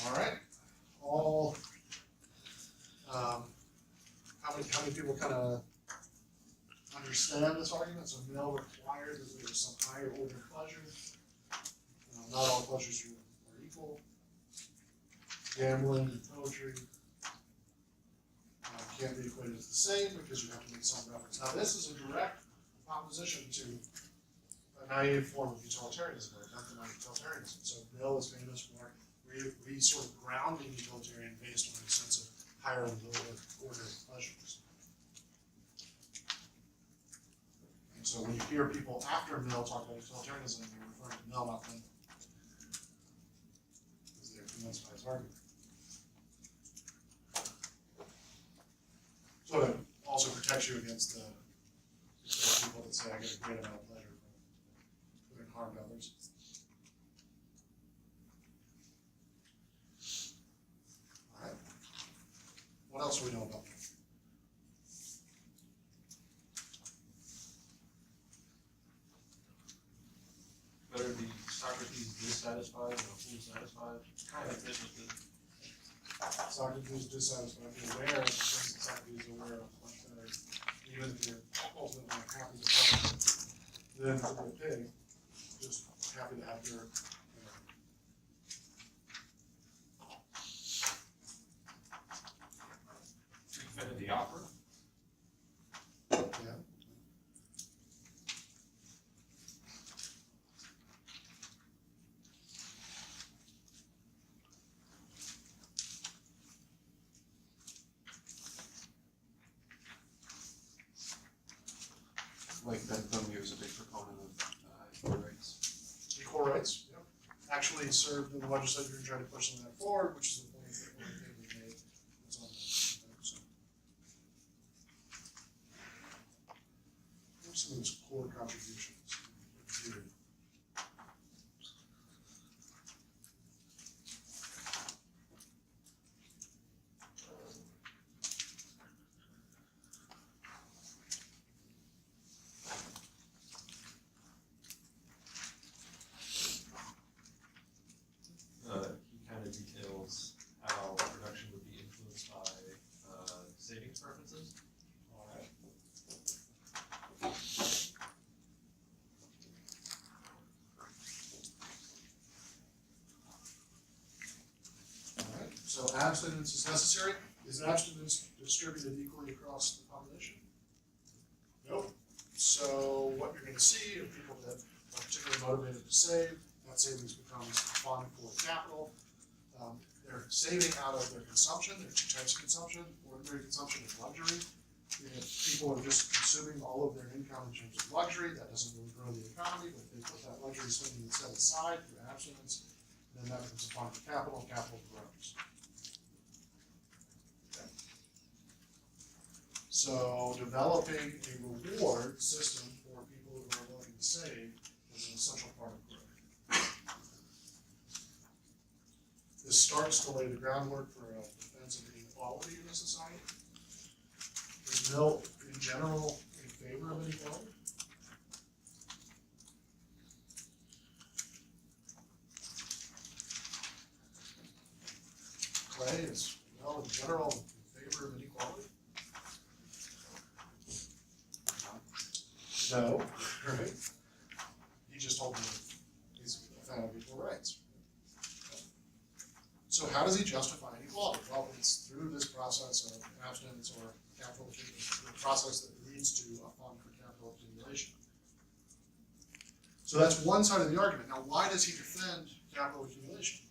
All right. How many people kind of understand this argument? So Mill required that there was some higher order pleasure. Not all pleasures are equal. Gambling and poetry can't be equated as the same because you have to make some reference. Now this is a direct opposition to a naive form of utilitarianism, or anti utilitarianism. So Mill is famous for sort of grounding utilitarian based on a sense of higher and lower order pleasures. And so when you hear people after Mill talk about utilitarianism, they're referring to Mill, not them, because they're convinced by his argument. So it also protects you against the people that say I get a great amount of pleasure from putting harmed others. Alright. What else do we know about that? Better be Socrates dissatisfied than a fool satisfied. Kind of. Socrates is dissatisfied, be aware of the things that Socrates is aware of, much better, even if you're ultimately not happy to cover it, than to be a pig, just happy to have your, Infinity opera. yeah. Like Bentham, he was a big proponent of equal rights. Equal rights, yep. Actually served in the legislature and tried to push some of that forward, which is the point that we made. It's on the, so. What are some of his core contributions? Here. He kind of details how production would be influenced by savings preferences. Alright. Alright, so abstinence is necessary. Is abstinence distributed equally across the population? Nope. So what you're gonna see are people that are particularly motivated to save, that savings becomes a fund for capital. They're saving out of their consumption. There are two types of consumption, ordinary consumption and luxury. If people are just consuming all of their income in terms of luxury, that doesn't really grow the economy, but if they put that luxury spending set aside through abstinence, then that becomes a fund for capital, capital grows. Okay. So developing a reward system for people who are willing to save is an essential part of growth. This starts to lay the groundwork for a defense of inequality in a society. Is Mill, in general, in favor of inequality? Clay, is Mill, in general, in favor of inequality? No, right? He just told me he's a fan of equal rights. So how does he justify inequality? Well, it's through this process of abstinence or capital accumulation, the process that leads to a fund for capital accumulation. So that's one side of the argument. Now, why does he defend capital accumulation?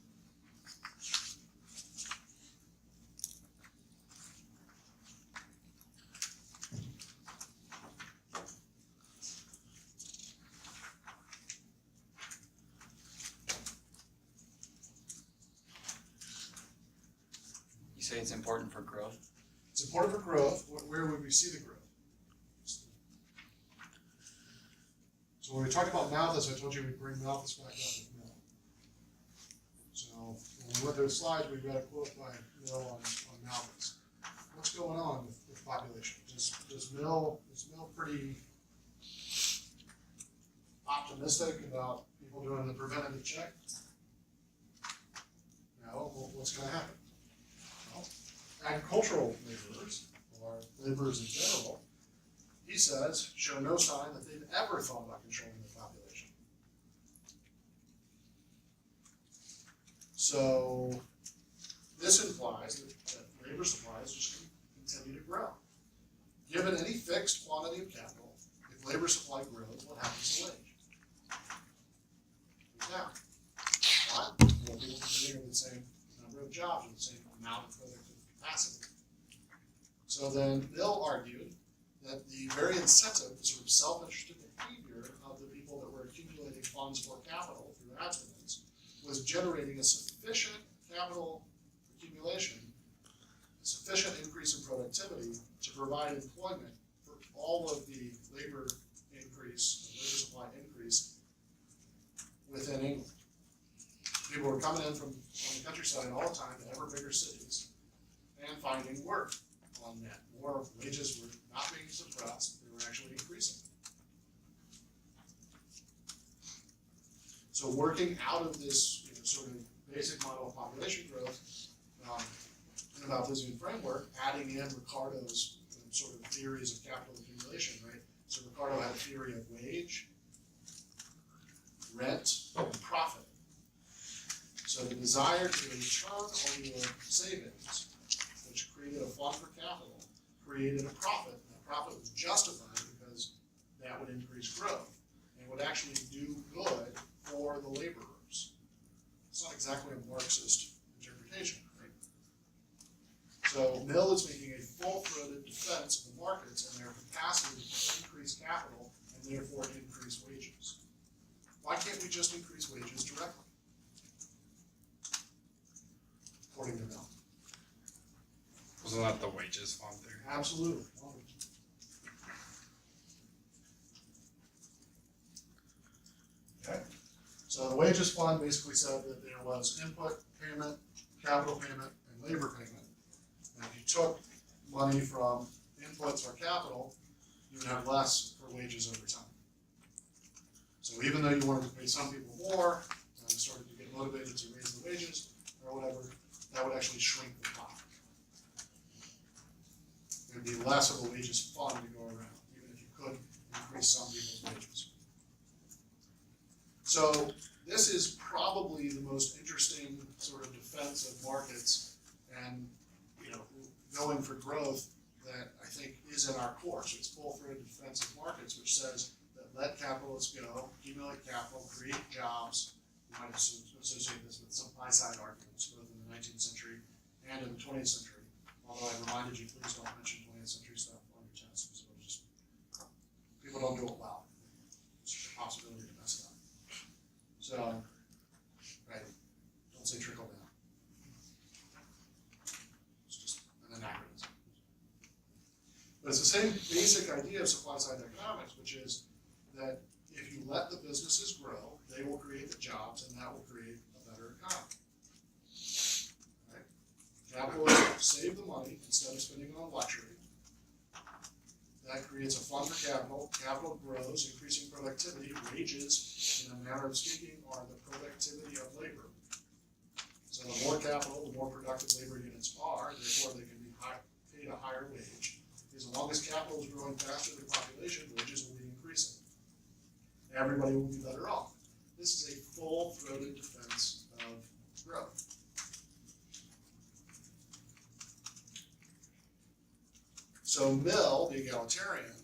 You say it's important for growth? It's important for growth. Where would we see the growth? So when we talked about Malthus, I told you we'd bring Malthus back up with Mill. So when we went through the slides, we read a quote by Mill on Malthus. What's going on with population? Is Mill pretty optimistic about people doing the preventative check? No. What's going to happen? Well, agricultural laborers, or laborers in general, he says, show no sign that they've ever thought about controlling the population. So this implies that labor supply is just going to continue to grow. Given any fixed quantity of capital, if labor supply grows, what happens to wage? Goes down. Why? More people continue with the same number of jobs with the same amount of productive capacity. So then Mill argued that the very incentive, the sort of self-interested behavior of the people that were accumulating funds for capital through abstinence was generating a sufficient capital accumulation, a sufficient increase in productivity to provide employment for all of the labor increase, labor supply increase countryside all the time to ever bigger cities and finding work on that. More wages were not being suppressed, they were actually increasing. So working out of this, you know, sort of basic model of population growth, in the Malthusian framework, adding in Ricardo's sort of theories of capital accumulation, right? So Ricardo had a theory of wage, rent, and profit. So the desire to return on your savings, which created a fund for capital, created a profit, and the profit was justified because that would increase growth and would actually do good for the laborers. It's not exactly a Marxist interpretation, right? So Mill is making a full-throated defense of the markets and their capacity to increase capital and therefore increase wages. Why can't we just increase wages directly? According to Mill. Wasn't that the wages fund theory? Absolutely. Okay. So the wages fund basically said that there was input payment, capital payment, and labor payment. And if you took money from inputs or capital, you would have less for wages over time. So even though you wanted to pay some people more, and you started to get motivated to raise the wages or whatever, that would actually shrink the pie. There'd be less of a wages fund to go around, even if you could increase some people's wages. So this is probably the most interesting sort of defense of markets and, you know, going for growth that I think is in our course. It's full-throated defense of markets, which says that let capitalists go, accumulate capital, create jobs. You might associate this with supply-side arguments, both in the 19th century and in the 20th century. Although I reminded you, please don't mention 20th century stuff on your test, because it'll just, people don't do it well. It's just a possibility to mess it up. So, right, don't say trickle down. It's just an anachronism. But it's the same basic idea of supply-side economics, which is that if you let the businesses grow, they will create the jobs, and that will create a better economy. Capitalists save the money instead of spending it on luxury. That creates a fund for capital. Capital grows, increasing productivity. Wages, in a manner of speaking, are the productivity of labor. So the more capital, the more productive labor units are, therefore they can be paid a higher wage. As long as capital is growing faster than population, wages will be increasing. Everybody will be better off. This is a full-throated defense of growth. So Mill, the egalitarian,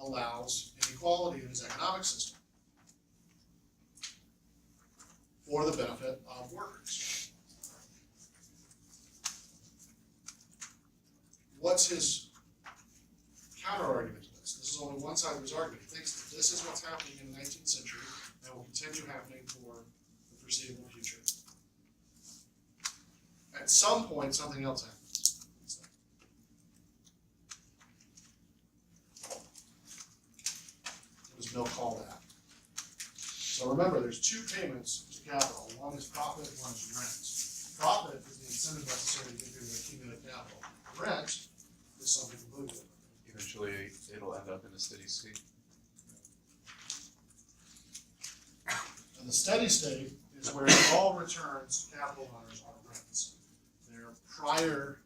allows inequality in his economic system for the benefit of workers. What's his counter-argument to this? This is only one side of his argument. He thinks that this is what's happening in the 19th century and will continue happening for the foreseeable future. At some point, something else happens. Mill call that. So remember, there's two payments to capital. One is profit, one is rent. Profit is the incentive necessary to get people to accumulate capital. Rent is something completely different. Eventually, it'll end up in a steady state. And the steady state is where all returns to capital owners are rents. They're prior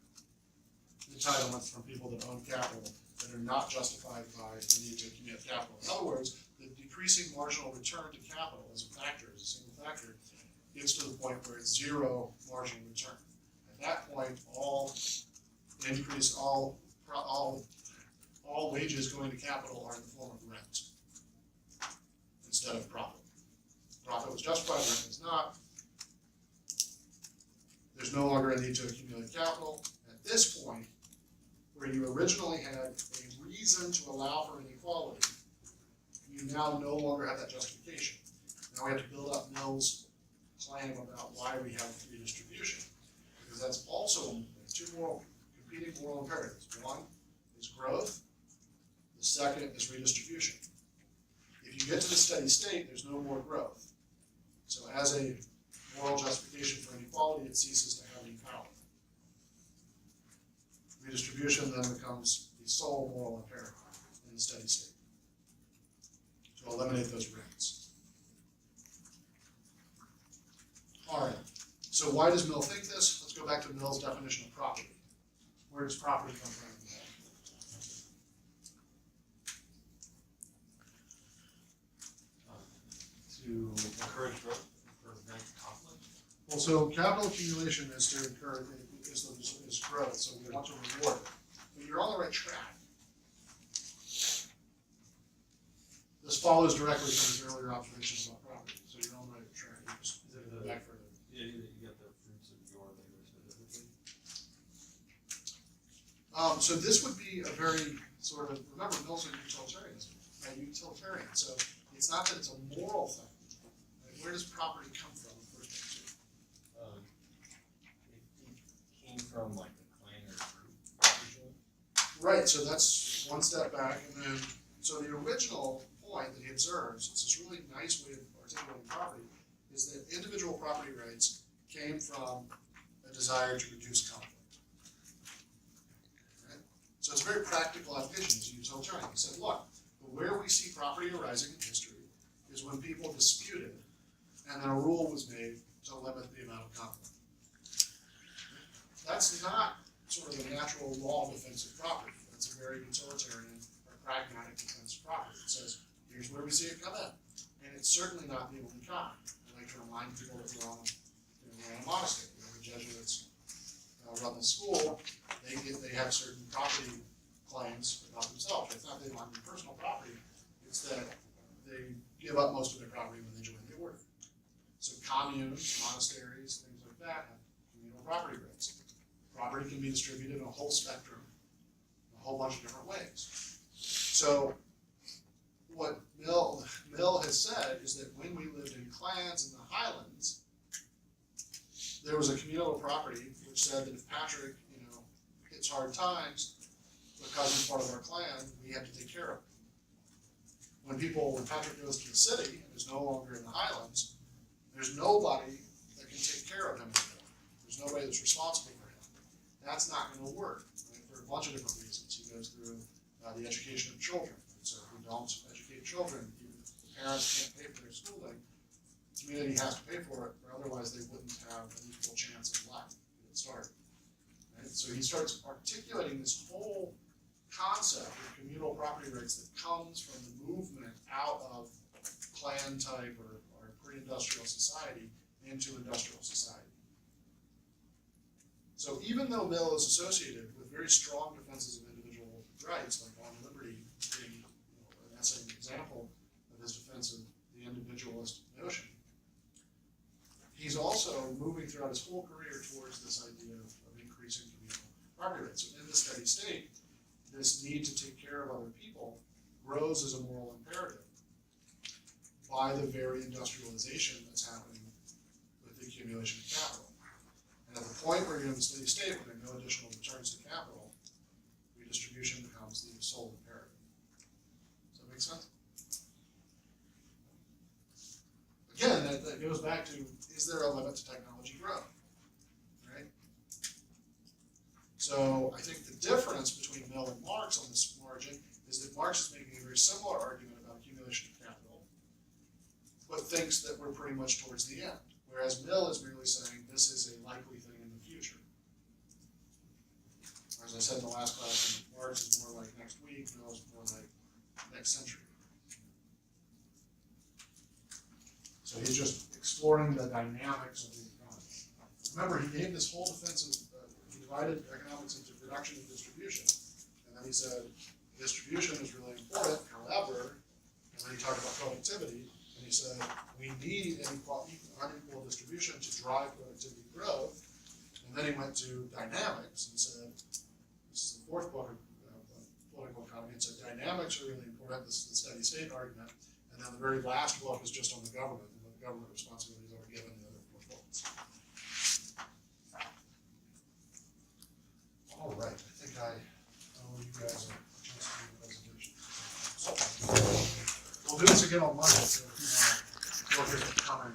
entitlements from people that own capital that are not justified by the need to accumulate capital. In other words, the decreasing marginal return to capital as a factor, as a single factor, gets to the point where it's zero marginal return. At that point, all wages going to capital are in the form of rent instead of profit. Profit was justified, rent is not. There's no longer a need to accumulate capital. At this point, where you originally had a reason to allow for inequality, you now no longer have that justification. Now we have to build up Mill's claim about why we have redistribution, because that's also two competing moral imperatives. One is growth, the second is redistribution. If you get to the steady state, there's no more growth. So as a moral justification for inequality, it ceases to have any power. Redistribution then becomes the sole moral imperative in the steady state to eliminate those rents. All right, so why does Mill think this? Let's go back to Mill's definition of property. Where does property come from? To encourage growth, prevent conflict. Well, so capital accumulation is to encourage, is growth, so we want to reward it. But you're on the right track. This follows directly from his earlier observations about property, so you're on the right track. You just Is it go the back further. idea that you get the fruits of your labor specifically? So this would be a very sort of, remember Mill's a utilitarian, so it's not that it's a moral thing. Right? Where does property come from? First thing, It came from like the clan or group originally. right, so that's one step back, and then, so the original point that he observes, it's this really nice way of articulating property, is that individual property rights came from a desire to reduce conflict. Right? So it's a very practical application, it's utilitarian. He said, look, where we see property arising in history is when people disputed, and then a rule was made to limit the amount of conflict. That's not sort of a natural law of defense of property. That's a very utilitarian or pragmatic defense of property. It says, here's where we see it come in. And it's certainly not the only kind. I like to remind people that we're on a monastery. The Jesuits run the school, they have certain property claims about themselves. It's not that they want any personal property, it's that they give up most of their property when they join the order. So communes, monasteries, things like that have communal property rights. Property can be distributed in a whole spectrum, in a whole bunch of different ways. So what Mill has said is that when we lived in clans in the Highlands, there was a communal property which said that if Patrick, hits hard times, because he's part of our clan, we have to take care of him. When Patrick goes to the city and is no longer in the Highlands, there's nobody that can take care of him anymore. There's nobody that's responsible for him. That's not going to work, right, for a bunch of different reasons. He goes through the education of children. So if we don't educate children, even if the parents can't pay for their schooling, the community has to pay for it, or otherwise they wouldn't have an equal chance of life to get started. Right? So he starts articulating this whole concept of communal property rights that comes from the movement out of clan type or pre-industrial society into industrial society. So even though Mill is associated with very strong defenses of individual rights, like on liberty being an essay example of his defense of the individualist notion, he's also moving throughout his whole career towards this idea of increasing communal property rights. So in the steady state, this need to take care of other people grows as a moral imperative by the very industrialization that's happening with the accumulation of capital. And at the point where you're in the steady state, when there are no additional returns to capital, redistribution becomes the sole imperative. Does that make sense? Again, that goes back to, is there a limit to technology growth? Right? So I think the difference between Mill and Marx on this margin is that Marx is making a very similar argument about accumulation of capital, but thinks that we're pretty much towards the end. Whereas Mill is merely saying this is a likely thing in the future. As I said in the last class, Marx is more like next week, Mill is more like next century. So he's just exploring the dynamics of the economy. Remember, he gave this whole defense of, he divided economics into production and distribution. And then he said, distribution is really important, however, and then he talked about productivity, and he said, we need unequal distribution to drive productivity growth. And then he went to dynamics and said, this is the fourth book of political economy, and said dynamics are really important, this is the steady state argument. And then the very last book is just on the government, and what the government responsibilities are given the other four books. All right, I think I owe you guys a chance to do the presentation. We'll do this again on Monday, so if you want to look at it coming.